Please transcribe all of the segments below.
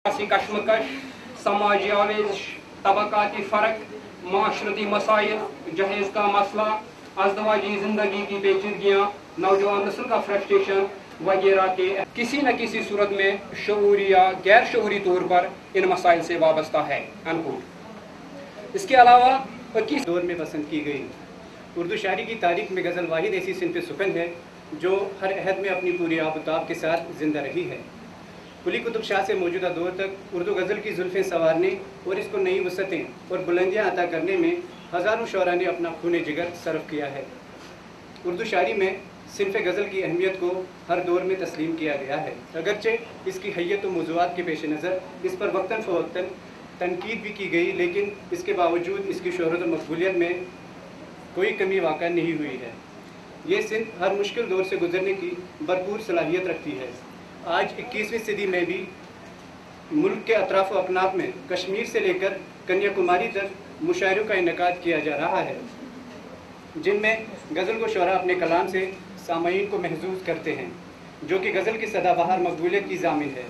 सियासी कशमकश, समाजी आवेश, तबकाती फ़र्क, माशरती मसाइल, जहेज़ का मसला, अज़दवाजी ज़िंदगी की पेचीदगियाँ, नौजवान नस्ल का फ्रस्ट्रेशन वगैरह के किसी न किसी सूरत में शऊरी या गैर शऊरी तौर पर इन मसाइल से वाबस्ता है। अनकोट। इसके अलावा 21 दौर में पसंद की गई उर्दू शायरी की तारीख में गज़ल वाहिद ऐसी सिन्फ़ सुखन है जो हर अहद में अपनी पूरी आबताब के साथ ज़िंदा रही है। कुली कुतुब शाह से मौजूदा दौर तक उर्दू गज़ल की जुल्फ़ें संवारने और इसको नई वसअतें और बुलंदियाँ अता करने में हज़ारों शोरा ने अपना खून जिगर सर्फ किया है। उर्दू शायरी में सिन्फ़ गज़ल की अहमियत को हर दौर में तस्लीम किया गया है, अगरचे इसकी हैयत व मौज़ूआत के पेश नज़र इस पर वक्तन फ़वक्तन तनकीद भी की गई, लेकिन इसके बावजूद इसकी शोहरत और मकबूलियत में कोई कमी वाक़ नहीं हुई है। ये सिन्फ़ हर मुश्किल दौर से गुज़रने की भरपूर सलाहियत रखती है। आज 21वीं सदी में भी मुल्क के अतराफ़ व अकनाफ में कश्मीर से लेकर कन्याकुमारी तक मुशायरों का इनेकाद किया जा रहा है, जिनमें गज़ल को शोरा अपने कलाम से सामईन को महसूस करते हैं, जो कि गज़ल की सदाबहार मकबूलियत की ज़ामिन है।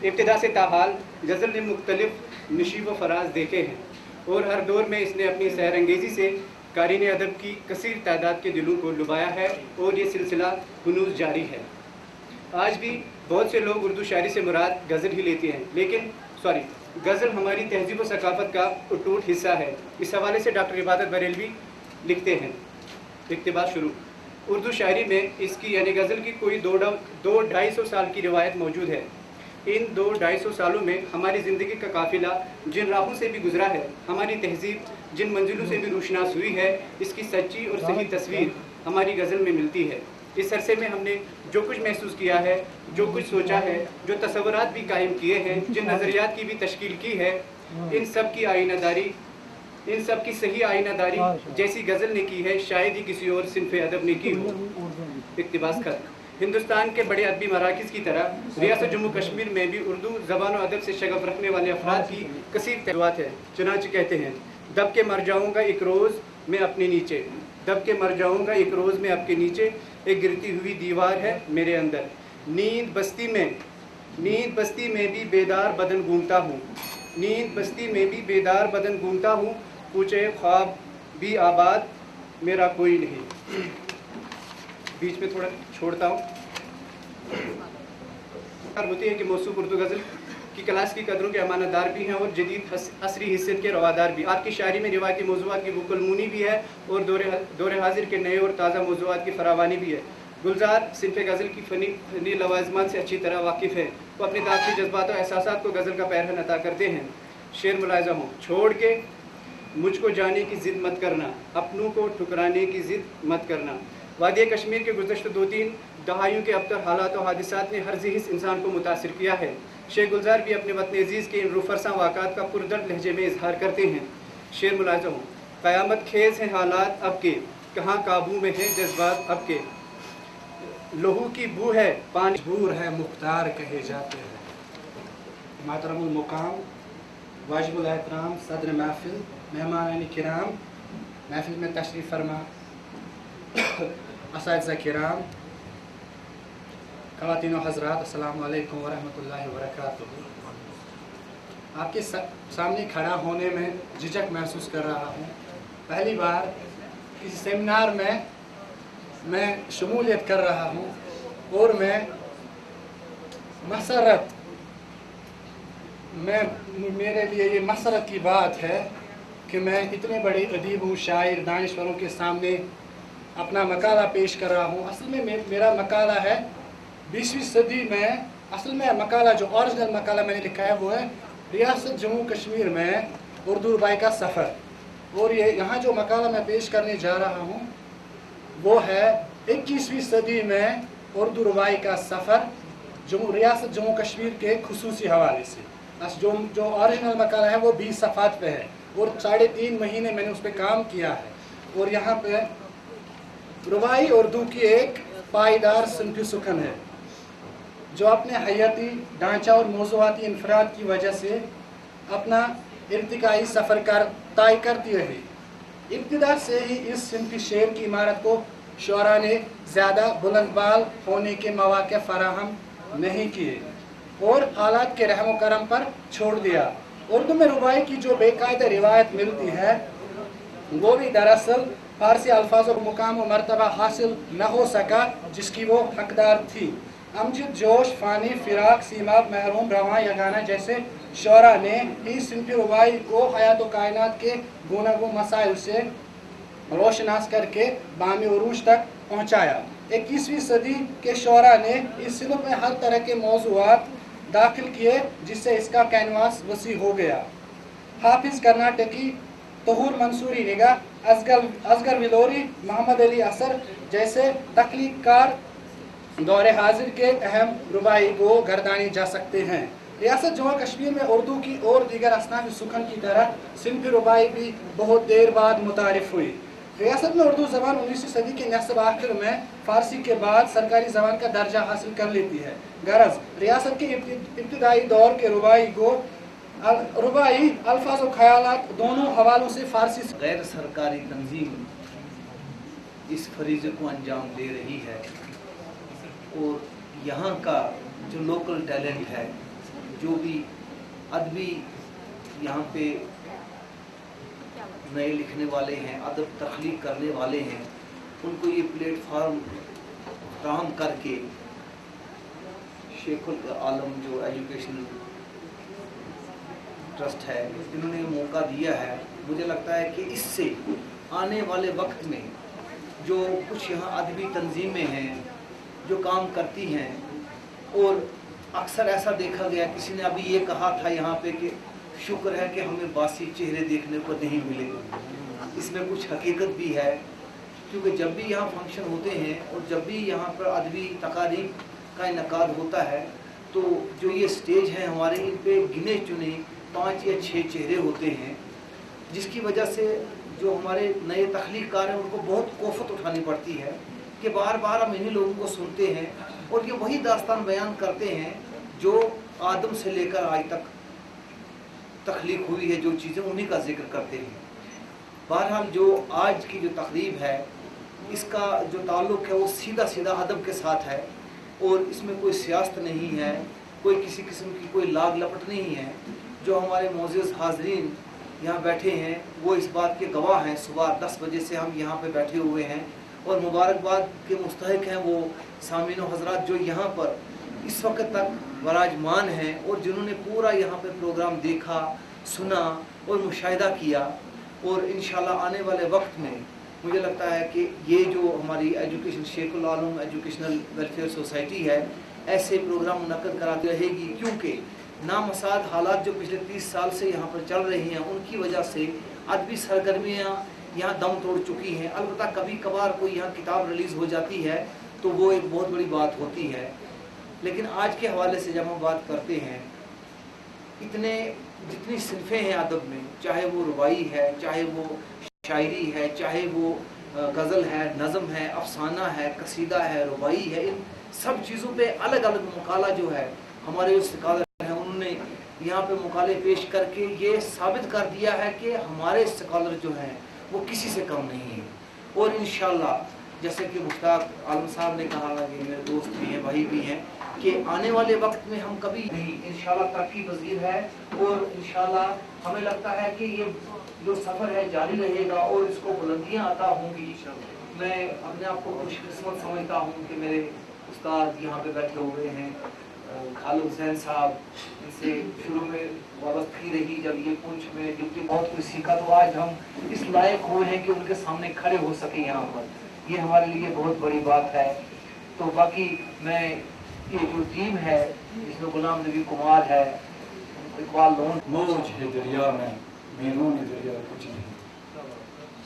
इब्तिदा से ताहाल गज़ल ने मुख्तलिफ नशीब व फराज देखे हैं और हर दौर में इसने अपनी सहरंगेज़ी से कारीन अदब की कसीर तादाद के दिलों को लुभाया है और ये सिलसिला हनूज़ जारी है। आज भी बहुत से लोग उर्दू शायरी से मुराद गज़ल ही लेते हैं, लेकिन गज़ल हमारी तहज़ीब व सकाफ़त का अटूट हिस्सा है। इस हवाले से डॉक्टर इबादत बरेलवी लिखते हैं, इक़्तिबास शुरू। उर्दू शायरी में इसकी यानी गज़ल की कोई 2-250 साल की रिवायत मौजूद है। इन 2-250 सालों में हमारी ज़िंदगी का काफ़िला जिन राहों से भी गुज़रा है, हमारी तहज़ीब जिन मंजिलों से भी रोशनास हुई है, इसकी सच्ची और सही तस्वीर हमारी गज़ल में मिलती है। इस अरसे में हमने जो कुछ महसूस किया है, जो कुछ सोचा है, जो तसव्वुरात भी कायम किए हैं, जिन नज़रियात की भी तश्कील की है, इन सब की आईनादारी, इन सब की सही आईनादारी जैसी गज़ल ने की है, शायद ही किसी और सिन्फ़ अदब ने की हो। इक़्तिबास खत। हिंदुस्तान के बड़े अदबी मराकिज़ की तरह रियासत जम्मू कश्मीर में भी उर्दू ज़बान व अदब से शगफ़ रखने वाले अफराद की कसीर तजुआत है। चुनांचे कहते हैं, दब के मर जाऊँगा एक रोज़ मैं अपने नीचे, दब के मर जाऊँगा एक रोज़ में आपके नीचे, एक गिरती हुई दीवार है मेरे अंदर। नींद बस्ती में भी बेदार बदन घूमता हूँ, नींद बस्ती में भी बेदार बदन घूमता हूँ, पूछे ख्वाब भी आबाद मेरा कोई नहीं। बीच में थोड़ा छोड़ता हूँ। होती है कि मौसूफ उर्दू गज़ल की क्लास की कदरों के अमानतदार भी हैं और जदीद असरी हिस्सत के रवादार भी। आपकी शायरी में रिवायती मौज़ूआत की बुकुलमुनी भी है और दौरे हाजिर के नए और ताज़ा मौज़ूआत की फरावानी भी है। गुलजार सिन्फ़ गज़ल की फ़नी लवाज़मात से अच्छी तरह वाकिफ़ है। वो अपने दाख़िली जज्बात और एहसासात को गज़ल का पैरहन अता करते हैं। शेर मुलाहिज़ा हो, छोड़ के मुझको जाने की ज़िद मत करना, अपनों को ठुकराने की ज़िद मत करना। वादी कश्मीर के गुज़श्ता 2-3 दहाइयों के अबतर हालात और हादिसात ने हर ज़िहिस इंसान को मुतासिर किया है। शेख गुलजार भी अपने वतन अज़ीज़ के इन रूफ़रसा वाक़ात का पुरदर्द लहजे में इजहार करते हैं। शेर मुलाहिज़ा हो, क़यामत खेज़ हैं हालात अब के, कहाँ काबू में है जज्बात अब के, लहू की बू है पानी बूर है मुख्तार कहे जाते हैं। मोहतरमुल मुकाम, वाजिबुल एहतराम सदर महफिल, मेहमान किराम, महफिल में तशरीफ़ फरमा, असातिज़ा किराम, ख़वातीन व हज़रात, अस्सलामु अलैकुम व रहमतुल्लाहि व बरकातुहू। आपके सामने खड़ा होने में झिझक महसूस कर रहा हूँ। पहली बार किसी सेमिनार में मैं शमूलियत कर रहा हूँ और मेरे लिए ये मसरत की बात है कि मैं इतने बड़े अदीब व शायर दानिश्वरों के सामने अपना मकाला पेश कर रहा हूँ। असल में मेरा मकाला है 20वीं सदी में। असल में मकाला जो ओरिजिनल मकाला मैंने लिखा है वो है रियासत जम्मू कश्मीर में उर्दू रुबाई का सफ़र। और ये यहाँ जो मकाला मैं पेश करने जा रहा हूँ वो है 21वीं सदी में उर्दू रुबाई का सफ़र रियासत जम्मू कश्मीर के खुसूसी हवाले से। जो ओरिजिनल मकाला है वो 20 सफ़ात पे है और 3.5 महीने मैंने उस पर काम किया है। और यहाँ पे रुबाई उर्दू की एक पायदार सिन्फ़ सुखन है जो अपने हयाती ढांचा और मौज़ूआती इनफराद की वजह से अपना इर्तिकाई सफ़र तय करती रही। इब्तिदा से ही इस सिन्फ़ शेर की इमारत को शोरा ने ज़्यादा बुलंदबाल होने के मौक़े फ़राहम नहीं किए। और हालात के रहम करम पर छोड़ दिया। उर्दू में रुबाई की जो बेकायदा रिवायत मिलती है वो भी दरअसल फारसी अल्फाज और मुकाम और मर्तबा हासिल न हो सका जिसकी वो हकदार थी। अमजद, जोश, फ़ानी, फ़िराक, सीमाब, महरूम, रवां, यगाना जैसे शोरा ने ही सिंफी रुबाई को हयात व कायनात के गुनागो मसाइल से रोशनास करके बामी उरूज तक पहुँचाया। 21वीं सदी के शोरा ने इस सिलसिले में हर तरह के मौज़ूआत दाखिल किए जिससे इसका कैनवास वसी हो गया। हाफिज़ कर्नाटकी, तहूर मंसूरी निगाह, असगर विलोरी, मोहम्मद अली असर जैसे तख्लीक़कार दौरे हाजिर के अहम रुबाई को गर्दाने जा सकते हैं। रियासत जम्मू कश्मीर में उर्दू की और दीगर असनाफ़ सुखन की तरह सिंफी रुबाई भी बहुत देर बाद मुतारिफ हुई। रियासत में उर्दू ज़बान 19वीं सदी के नस्ब आखिर में फ़ारसी के बाद सरकारी ज़बान का दर्जा हासिल कर लेती है। गरज रियासत के इब्तिदाई दौर के रुबाई अल्फाज और ख़यालात दोनों हवालों से फ़ारसी गैर सरकारी तंजीम इस फरीज़े को अंजाम दे रही है और यहाँ का जो लोकल टैलेंट है, जो भी अदबी यहाँ पे नए लिखने वाले हैं, अदब तख्लीक करने वाले हैं, उनको ये प्लेटफार्म फराहम करके शेखुल आलम जो एजुकेशनल ट्रस्ट है इन्होंने मौका दिया है। मुझे लगता है कि इससे आने वाले वक्त में जो कुछ यहाँ अदबी तंजीमें हैं जो काम करती हैं, और अक्सर ऐसा देखा गया, किसी ने अभी ये कहा था यहाँ पे कि शुक्र है कि हमें बासी चेहरे देखने को नहीं मिले। इसमें कुछ हकीकत भी है, क्योंकि जब भी यहाँ फंक्शन होते हैं और जब भी यहाँ पर अदबी तकारीब का इनकाद होता है तो जो ये स्टेज हैं हमारे, इन पे गिने चुने 5 या 6 चेहरे होते हैं, जिसकी वजह से जो हमारे नए तख्लीक़कार हैं उनको बहुत कोफत उठानी पड़ती है कि बार बार हम इन्हीं लोगों को सुनते हैं और ये वही दास्तान बयान करते हैं जो आदम से लेकर आज तक तख्लीक हुई है, जो चीज़ें उन्हीं का जिक्र करते हैं। बहरहाल जो आज की जो तकरीब है इसका जो ताल्लुक़ है वो सीधा सीधा अदब के साथ है और इसमें कोई सियासत नहीं है, कोई किसी किस्म की कोई लाग लपट नहीं है। जो हमारे मोअज़्ज़िज़ हाज़रीन यहाँ बैठे हैं वो इस बात के गवाह हैं। सुबह 10 बजे से हम यहाँ पे बैठे हुए हैं और मुबारकबाद के मुस्तहिक हैं वो सामीन व हज़रात जो यहाँ पर इस वक्त तक विराजमान हैं और जिन्होंने पूरा यहाँ पे प्रोग्राम देखा, सुना और मुशाहिदा किया। और इंशाल्लाह आने वाले वक्त में मुझे लगता है कि ये जो हमारी एजुकेशन शेखुल आलम एजुकेशनल वेलफेयर सोसाइटी है ऐसे प्रोग्राम मुनक्कद कराती रहेगी, क्योंकि नामसाद हालात जो पिछले 30 साल से यहाँ पर चल रही हैं उनकी वजह से अदबी सरगर्मियाँ यहाँ दम तोड़ चुकी हैं। अलबत्ता कभी कभार कोई यहाँ किताब रिलीज़ हो जाती है तो वो एक बहुत बड़ी बात होती है, लेकिन आज के हवाले से जब हम बात करते हैं इतने जितनी सिनफ़ें हैं अदब में, चाहे वो रुबाई है, चाहे वो शायरी है, चाहे वो गज़ल है, नज़म है, अफसाना है, कसीदा है, रुबाई है, इन सब चीज़ों पे अलग अलग मुकाला जो है हमारे जो स्कॉलर हैं उन्होंने यहाँ पे मुकाले पेश करके ये साबित कर दिया है कि हमारे स्कॉलर जो हैं वो किसी से कम नहीं है। और इंशाल्लाह जैसे कि मुश्ताक आलम साहब ने कहा कि मेरे दोस्त भी हैं, भाई भी हैं, कि आने वाले वक्त में हम कभी नहीं इंशाल्लाह तरक्की पज़ीर है और इंशाल्लाह हमें लगता है कि ये जो सफ़र है जारी रहेगा और इसको बुलंदियाँ अता होंगी। मैं अपने आप को खुशकिस्मत समझता हूँ कि मेरे उस्ताद यहाँ पे बैठे हुए हैं, खालिद हुसैन साहब, इनसे शुरू में वाबस्तगी रही, जब ये पूंछ में ड्यूटी बहुत कुछ सीखा तो आज हम इस लायक हुए हैं कि उनके सामने खड़े हो सके यहाँ पर, ये हमारे लिए बहुत बड़ी बात है। तो बाकी मैं ये जो टीम है जिसमें गुलाम नबी कुमार है, इकबाल लोन, मौज है दरिया में बैरून दरिया कुछ नहीं।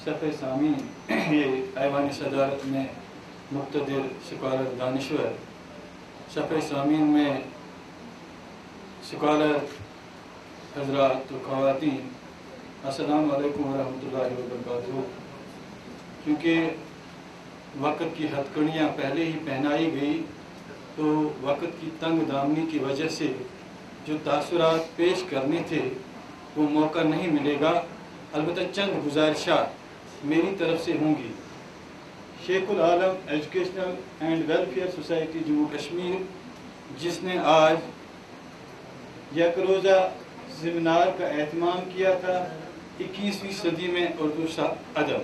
सफ़े सामीन ये ऐवान सदारत में मुक़्तदिर स्कॉलर दानिश्वर, सफ़े सामीन में स्कॉलर हज़रात व ख़वातीन, अस्सलामु अलैकुम व रहमतुल्लाहि व बरकातुहू। क्योंकि वक़्त की हथकड़ियाँ पहले ही पहनाई गई तो वक़्त की तंग दामनी की वजह से जो तासुरात पेश करने थे वो मौका नहीं मिलेगा। अलबत्ता चंद गुजारिशात मेरी तरफ से होंगी। Sheikhul Alam educational and welfare society Jammu Kashmir, जिसने आज یک روزہ सेमिनार का एहतमाम किया था 21वीं सदी में उर्दू अदब।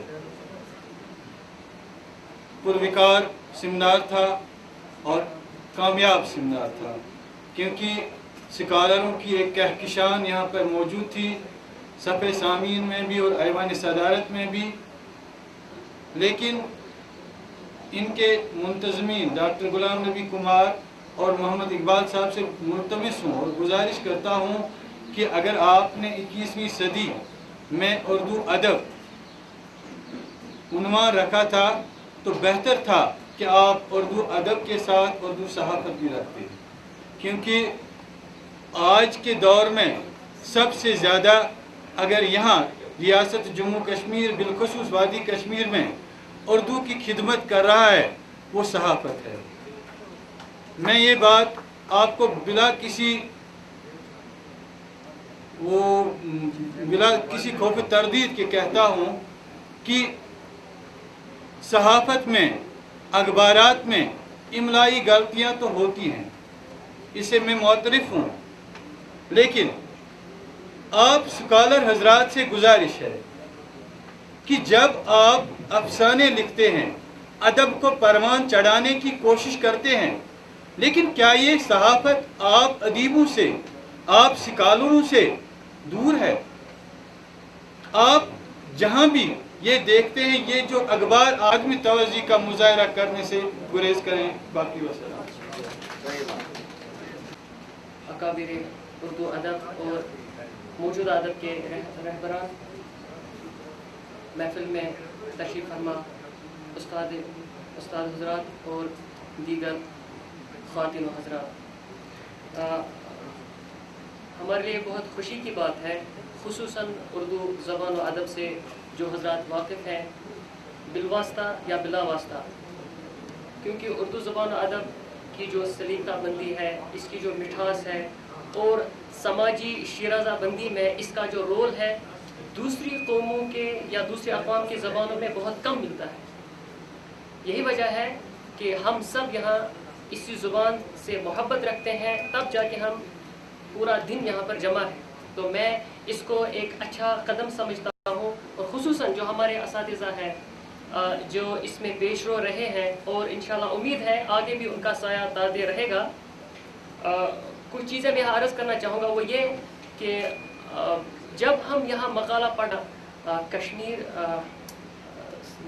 पुरविकार सेमिनार था और कामयाब सेमिनार था, क्योंकि स्कॉलरों की एक कहकशान यहाँ पर मौजूद थी, सफ़े सामीन में भी और ऐवान सदारत में भी। लेकिन इनके मुंतज़मीन डॉक्टर गुलाम नबी कुमार और मोहम्मद इकबाल साहब से मुल्तमिस हूँ और गुजारिश करता हूँ कि अगर आपने 21वीं सदी में उर्दू अदब उन्वान रखा था तो बेहतर था कि आप उर्दू अदब के साथ उर्दू सहाफ़त भी रखते, क्योंकि आज के दौर में सबसे ज़्यादा अगर यहाँ रियासत जम्मू कश्मीर बिलखुसूस वादी कश्मीर में उर्दू की खिदमत कर रहा है वो सहाफ़त है। मैं ये बात आपको बिला किसी खौफ तरदीद के कहता हूँ कि सहाफ़त में अखबारात में इमलाई गलतियाँ तो होती हैं, इससे मैं मुतरफ़ हूँ, लेकिन आप स्कॉलर हजरात से गुजारिश है कि जब आप अफसाने लिखते हैं, अदब को परवान चढ़ाने की कोशिश करते हैं, लेकिन क्या ये सहाफ़त आप अदीबों से, आप स्कॉलरों से दूर है? आप जहाँ भी ये देखते हैं, ये जो अखबार आदमी तवज्जो का मुजाहरा करने से गुरेज करें। बाकी वसलाम। अकाबिर उर्दू अदब और मौजूदा अदब के रहबरान, महफिल में तशरीफ़ फरमा उस्ताद हज़रात और दीगर ख़वातीन व हज़रात, हमारे लिए बहुत खुशी की बात है, खुसूसन उर्दू ज़बान व अदब से जो हज़रात वाकिफ़ हैं बिलवास्ता या बिला वास्ता, क्योंकि उर्दू ज़बान व अदब की जो सलीका बंदी है, इसकी जो मिठास है और समाजी शिराज़ा बंदी में इसका जो रोल है, दूसरी कौमों के या दूसरे अक़वाम की ज़बानों में बहुत कम मिलता है। यही वजह है कि हम सब यहाँ इसी ज़ुबान से मोहब्बत रखते हैं, तब जाके हम पूरा दिन यहाँ पर जमा है। तो मैं इसको एक अच्छा कदम समझता हूँ, और ख़ुसूसन जो हमारे असातिज़ा हैं जो इसमें पेशरो रहे हैं, और इंशाल्लाह उम्मीद है आगे भी उनका साया ताज़े रहेगा। कुछ चीज़ें मैं अर्ज़ करना चाहूँगा, वो ये कि जब हम यहाँ मकाला पढ़ा कश्मीर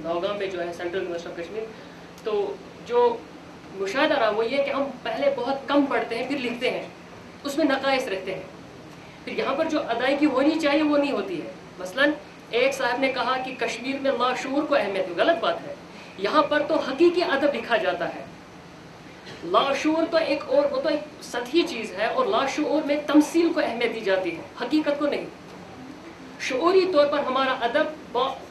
नौगाम में जो है सेंट्रल यूनिवर्सिटी ऑफ कश्मीर, तो जो मुशाहदा रहा वो ये कि हम पहले बहुत कम पढ़ते हैं, फिर लिखते हैं, उसमें नकाइस रहते हैं, फिर यहाँ पर जो अदायगी होनी चाहिए वो नहीं होती है। मसलन एक साहब ने कहा कि कश्मीर में लाशूर को अहमियत है, गलत बात है। यहाँ पर तो हकीकी अदब लिखा जाता है, लाशूर तो एक और वो तो एक सतही चीज़ है, और लाशूर में तमसील को अहमियत दी जाती है, हकीकत को नहीं। शऊरी तौर पर हमारा अदब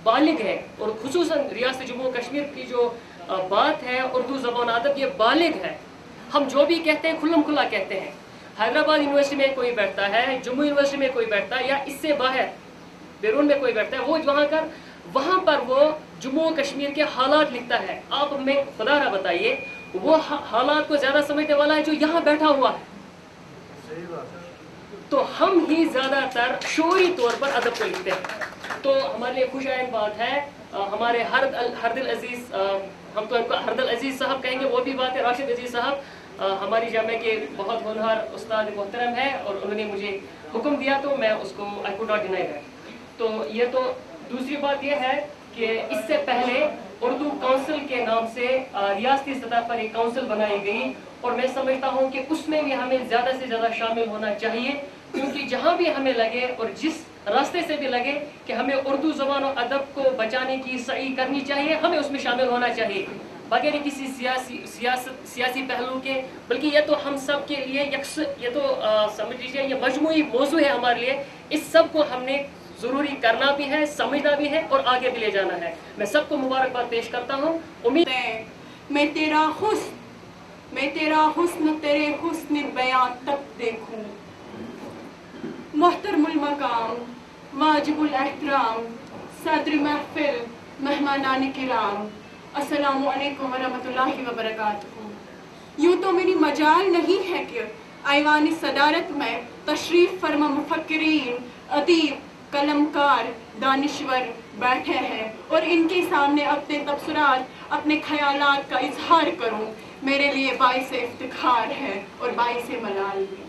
बालिग है, और खुसूसन रियासत जम्मू कश्मीर की जो बात है उर्दू ज़बान अदब, ये बालिग है। हम जो भी कहते हैं खुल्लम खुल्ला कहते हैं। हैदराबाद यूनिवर्सिटी में कोई बैठता है, जम्मू यूनिवर्सिटी में कोई बैठता है, या इससे बाहर बैरून में कोई बैठता है, वो वहाँ पर वो जम्मू कश्मीर के हालात लिखता है। आप हमें खुदारा बताइए, वो हालात को ज़्यादा समझने वाला है जो यहाँ बैठा हुआ है। तो हम ही ज़्यादातर शोरी तौर पर अदब को लिखते हैं। तो हमारे लिए खुश आइन बात है, हमारे हरदिल अजीज़, हम तो इनको हरदिल अजीज़ साहब कहेंगे, वो भी बात है। राशिद अजीज़ साहब हमारी जामे के बहुत होनहार उस्ताद मोहतरम है, और उन्होंने मुझे हुक्म दिया तो मैं उसको I could not deny that. तो ये तो दूसरी बात यह है कि इससे पहले उर्दू काउंसिल के नाम से रियासती सतह पर एक काउंसिल बनाई गई, और मैं समझता हूँ कि उसमें भी हमें ज़्यादा से ज़्यादा शामिल होना चाहिए, क्योंकि जहाँ भी हमें लगे और जिस रास्ते से भी लगे कि हमें उर्दू ज़बान और अदब को बचाने की सही करनी चाहिए, हमें उसमें शामिल होना चाहिए, बगैर किसी सियासी पहलू के। बल्कि ये तो हम सब के लिए ये तो समझ लीजिए ये मजमूई मौजू है हमारे लिए। इस सब को हमने ज़रूरी करना भी है, समझना भी है, और आगे भी ले जाना है। मैं सबको मुबारकबाद पेश करता हूँ। उम्मीद मैं तेरा हुस्न तेरे हुस्न बयां तक देखूं, मोहतरमुल मकाम वाजिबुल एहतराम सदर महफिल मेहमानान किराम, अस्सलामु अलैकुम वरहमतुल्लाहि वबरकातुहू। यूँ तो मेरी मजाल नहीं है कि ऐवान सदारत में तशरीफ फरमा मुफक्किरीन, अदीब, कलमकार, दानिश्वर बैठे हैं और इनके सामने अपने तबसरात, अपने ख्यालात का इजहार करूं, मेरे लिए बाइस इफ्तिखार है और बाइस मलाल भी।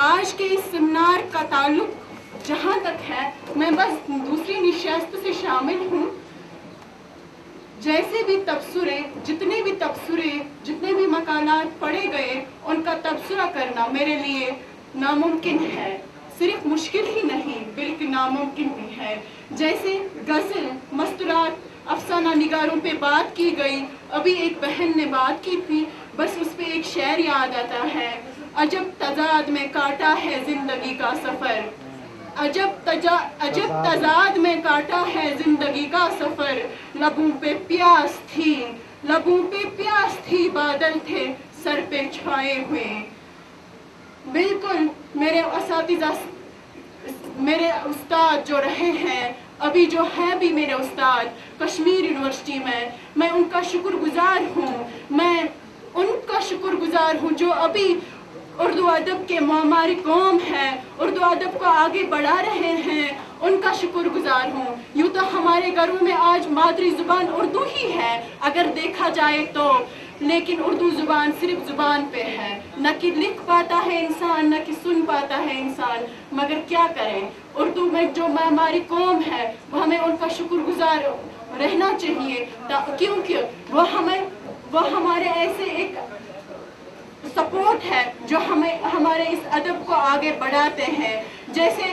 आज के इस सेमिनार का ताल्लुक जहाँ तक है, मैं बस दूसरी नशिस्त से शामिल हूँ। जैसे भी तबसरे, जितने भी मकालात पढ़े गए, उनका तबसरा करना मेरे लिए नामुमकिन है। सिर्फ मुश्किल ही नहीं बल्कि नामुमकिन भी है। जैसे गज़ल, मस्तूरात, अफसाना निगारों पे बात की गई, अभी एक बहन ने बात की थी, बस उस पे एक शेर याद आता है, अजब तजाद में काटा है जिंदगी का सफ़र, अजब तजाद में काटा है जिंदगी का सफ़र, लबों पे प्यास थी, बादल थे सर पे छाए हुए। बिल्कुल मेरे उस्ताद जो रहे हैं, अभी जो है भी मेरे उस्ताद कश्मीर यूनिवर्सिटी में, मैं उनका शुक्रगुजार हूँ जो अभी उर्दू अदब के मामारी कौम है, उर्दू अदब को आगे बढ़ा रहे हैं, उनका शुक्रगुजार हूँ। यूँ तो हमारे घरों में आज मादरी ज़ुबान उर्दू ही है अगर देखा जाए तो, लेकिन उर्दू ज़ुबान सिर्फ ज़ुबान पे है, न कि लिख पाता है इंसान, न कि सुन पाता है इंसान। मगर क्या करें, उर्दू में जो हमारी कौम है वो हमें उनका शुक्रगुजार रहना चाहिए, क्योंकि वो हमारे ऐसे एक सपोर्ट है जो हमें हमारे इस अदब को आगे बढ़ाते हैं। जैसे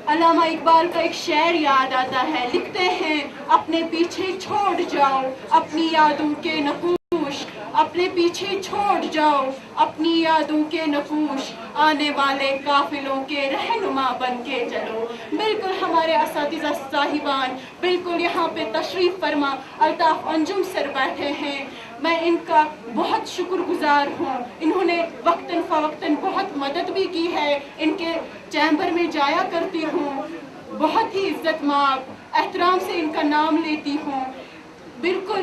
अल्लामा इकबाल का एक शेर याद आता है, लिखते हैं अपने पीछे छोड़ जाओ अपनी यादों के नकूश, अपने पीछे छोड़ जाओ अपनी यादों के नकूश, आने वाले काफिलों के रहनुमा बन के चलो। बिल्कुल हमारे असातिज़ा साहिबान बिल्कुल यहाँ पे तशरीफ फरमा अल्ताफ अंजुम सर बैठे हैं, मैं इनका बहुत शुक्रगुजार हूँ। इन्होंने वक्तन फ़वक्तन बहुत मदद भी की है, इनके चैम्बर में जाया करती हूँ, बहुत ही इज्जत माब एहतराम से इनका नाम लेती हूँ। बिल्कुल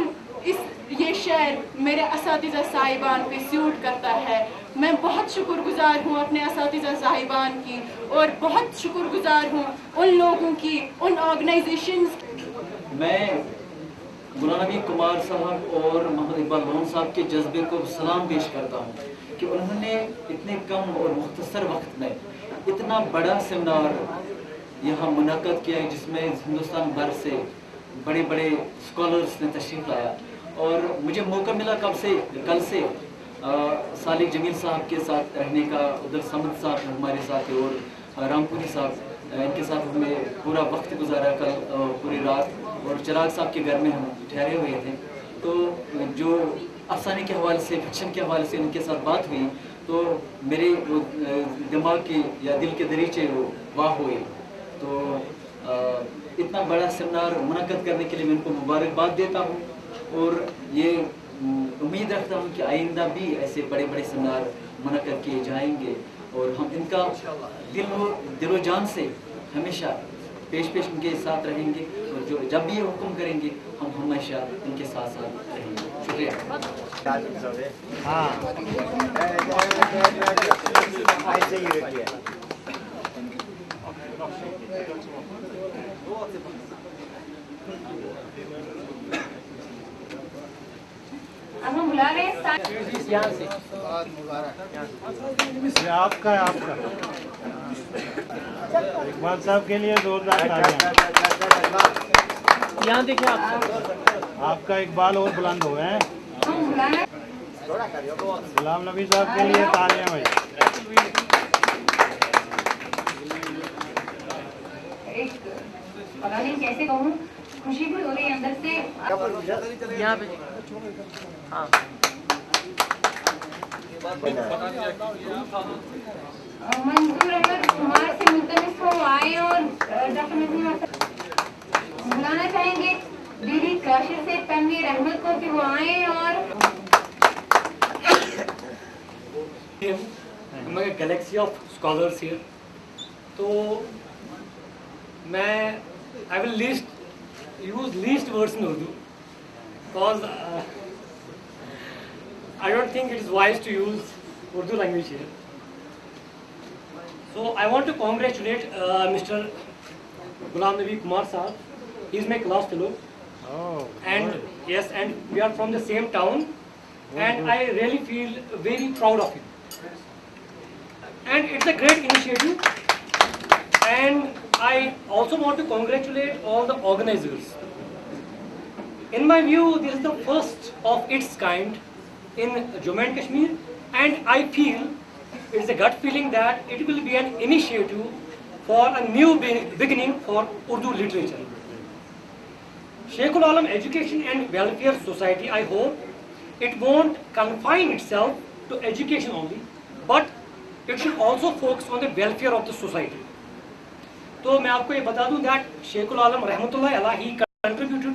ये शेर मेरे असातिज़ा साहिबान पे सूट करता है। मैं बहुत शुक्रगुजार हूँ अपने असातिज़ा साहिबान की, और बहुत शुक्रगुजार हूँ उन लोगों की, उन ऑर्गेनाइजेशंस। मैं गुलाम नबी कुमार साहब और मोहम्मद इकबाल लोन साहब के जज्बे को सलाम पेश करता हूँ कि उन्होंने इतने कम और मुख्तसर वक्त में इतना बड़ा सेमिनार यहाँ मुनक़द किया है, जिसमें हिंदुस्तान भर से बड़े बड़े स्कॉलर्स ने तशरीफ़ लाया। और मुझे मौका मिला कल से सालिक जमील साहब के साथ रहने का, उधर समद साहब हमारे साथ थे और रामपुरी साहब, इनके साथ हमें पूरा वक्त गुजारा कल पूरी रात, और चिराग साहब के घर में हम ठहरे हुए थे। तो जो अफसाने के हवाले से, फिक्शन के हवाले से इनके साथ बात हुई तो मेरे दिमाग के या दिल के दरीचे वो वाह हुए। तो इतना बड़ा सेमिनार मुनक़द करने के लिए मैं इनको मुबारकबाद देता हूँ, और ये उम्मीद रखता हूँ कि आइंदा भी ऐसे बड़े बड़े सेमिनार मुनक़द किए जाएंगे, और हम इनका दिलो जान से हमेशा पेश इनके साथ रहेंगे, और जो जब भी ये हुक्म करेंगे हम हमेशा इनके साथ रहेंगे। शुक्रिया। अब हम बुला रहे हैं यहाँ से। आपका इकबाल साहब के लिए जोरदार यहाँ देखिए आपका इकबाल और बुलंद हुए हैं। गुलाम नबी साहब के लिए तालियां भाई। पता नहीं कैसे कहूँ, खुशी भी हो रही है अंदर से। यहाँ पे हाँ मंजूर अहमद कुमार से मुल्तमिस हो आए, और बुलाना चाहेंगे दीदी काशिर से तनवीर अहमद को कि वो आए। और गैलेक्सी ऑफ स्कॉलर्स हियर, तो मैं I will use least words in Urdu, because I don't think it is wise to use Urdu language here. So I want to congratulate Mr. Ghulam Nabi Kumar Sahab. He is my class fellow. Oh, And good. yes, and we are from the same town, and I really feel very proud of him. And it's a great initiative. And I also want to congratulate all the organizers. In my view, this is the first of its kind in Jammu and Kashmir, and I feel it's a gut feeling that it will be an initiative for a new beginning for Urdu literature. Sheikhul Alam Education and Welfare Society, I hope it won't confine itself to education only, but it should also focus on the welfare of the society. تو میں آپ کو یہ بتا دوں that Sheikhul Alam Rahmatullah Allah, he contributed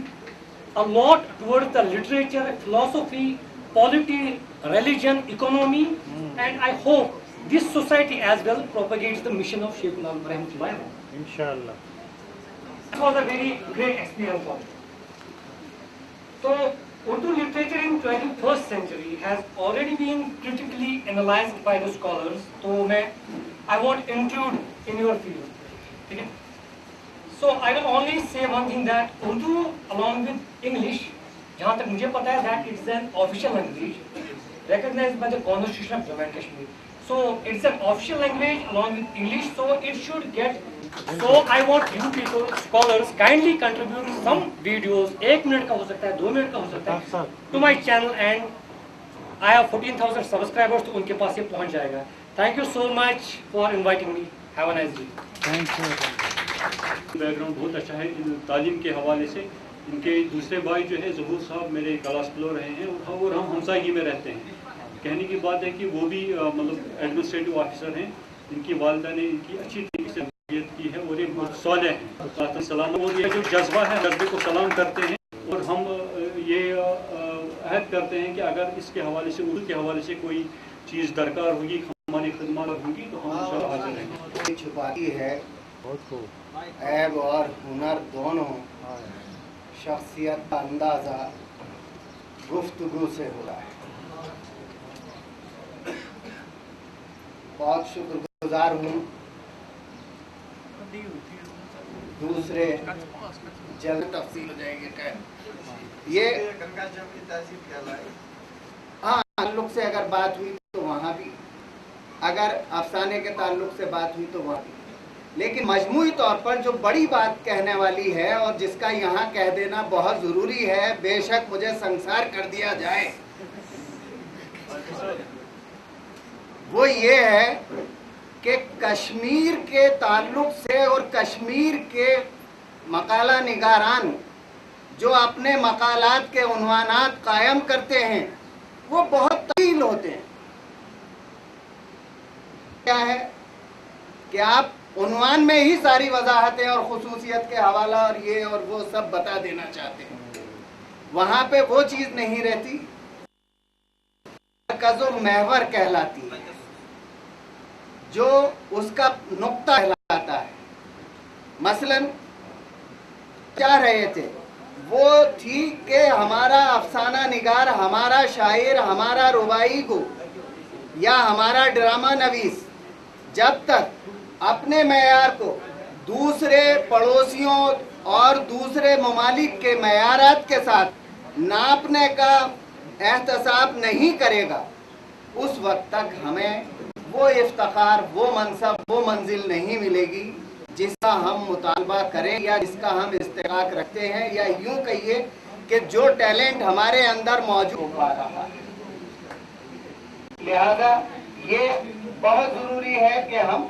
a lot towards the literature, philosophy, polity, religion, economy, and I hope this society as well propagates the mission of Sheikhul Alam Rahmatullah. Inshallah. It was a very great experience for me. So Urdu literature in 21st century has already been critically analyzed by the scholars. So I won't intrude in your field. Okay? So I will only say one thing, that Urdu along with English, جہاں تک مجھے پتا ہے that it's an official language recognized by the Constitution of Jammu and Kashmir. So it's an official language along with English, so it should get. So I want you people, scholars, kindly contribute some videos. 1 minute کا ہو سکتا ہے, 2 minute کا ہو سکتا ہے, to my channel, and I have 14,000 subscribers, تو ان کے پاس یہ پہنچ جائے گا. Thank you so much for inviting me. Have a nice day. Thank you. Back ground بہت اچھا ہے تعلیم کے حوالے سے. ان کے دوسرے بھائی جو ہے ظہور صاحب میرے کلاس فلو رہے ہیں اور ہم ہمسائیگی میں رہتے ہیں. کہنے کی بات ہے کہ وہ بھی مطلب ایڈمنسٹریٹو آفیسر ہیں. ان کی والدہ نے ان کی اچھی طریقے سے تربیت کی ہے اور یہ بہت صالح ہیں. سلام. اور یہ جو جذبہ ہے, جذبے کو سلام کرتے ہیں, اور ہم یہ عہد کرتے ہیں کہ اگر اس کے حوالے سے, اردو کے حوالے سے کوئی چیز درکار ہوگی, ہماری خدمات ہوگی, تو ہم انشاءاللہ حاضر ہیں. چھپاتی ہے عیب اور ہنر دونوں, شخصیت کا اندازہ گفتگو سے ہو رہا ہے. بہت شکر گزار ہوں دوسرے جلد تفصیل ہو جائے گی. یہ ہاں تعلق سے اگر بات ہوئی تو وہاں بھی, اگر افسانے کے تعلق سے بات ہوئی تو وہاں بھی, لیکن مجموعی طور پر جو بڑی بات کہنے والی ہے اور جس کا یہاں کہہ دینا بہت ضروری ہے, بے شک مجھے سنسار کر دیا جائے, وہ یہ ہے کہ کشمیر کے تعلق سے اور کشمیر کے مقالہ نگاران جو اپنے مقالات کے عنوانات قائم کرتے ہیں وہ بہت طویل ہوتے ہیں. کیا ہے کہ آپ عنوان میں ہی ساری وضاحتیں اور خصوصیت کے حوالہ اور یہ اور وہ سب بتا دینا چاہتے ہیں, وہاں پہ وہ چیز نہیں رہتی مرکز المحور کہلاتی ہے, جو اس کا نقطہ کہلاتا ہے. مثلا چاہ رہے تھے وہ تھی کہ ہمارا افسانہ نگار, ہمارا شاعر, ہمارا ربائی گو یا ہمارا ڈرامہ نویس جب تک اپنے معیار کو دوسرے پڑوسیوں اور دوسرے ممالک کے معیارات کے ساتھ ناپنے کا احتساب نہیں کرے گا, اس وقت تک ہمیں وہ افتخار, وہ منصب, وہ منزل نہیں ملے گی جس کا ہم مطالبہ کریں یا جس کا ہم استحقاق رکھتے ہیں, یا یوں کہیے کہ جو ٹیلنٹ ہمارے اندر موجود ہو پا رہا ہے. لہذا یہ بہت ضروری ہے کہ ہم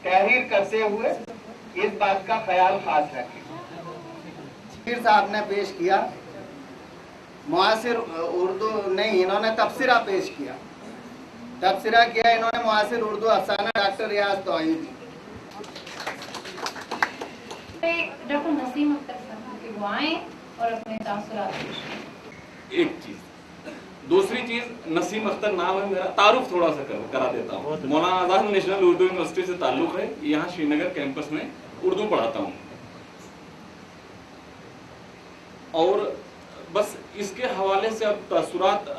تحریر کرتے ہوئے اس بات کا خیال خاص رکھیں. پیر صاحب نے پیش کیا معاصر اردو نہیں, انہوں نے تبصرہ پیش کیا, تبصرہ کیا انہوں نے معاصر اردو افسانہ ڈاکٹر ریاض توحیدی. ڈاکٹر نسیم اختر صاحب کے وہ آئیں اور اپنے تاثرات. ایک چیز, دوسری چیز, نسیم اختر نام ہے میرا, تعارف تھوڑا سا کرا دیتا ہوں. مولانا آزاد نیشنل اردو یونیورسٹی سے تعلق ہے, یہاں شری نگر کیمپس میں اردو پڑھاتا ہوں. اور بس اس کے حوالے سے اب تاثرات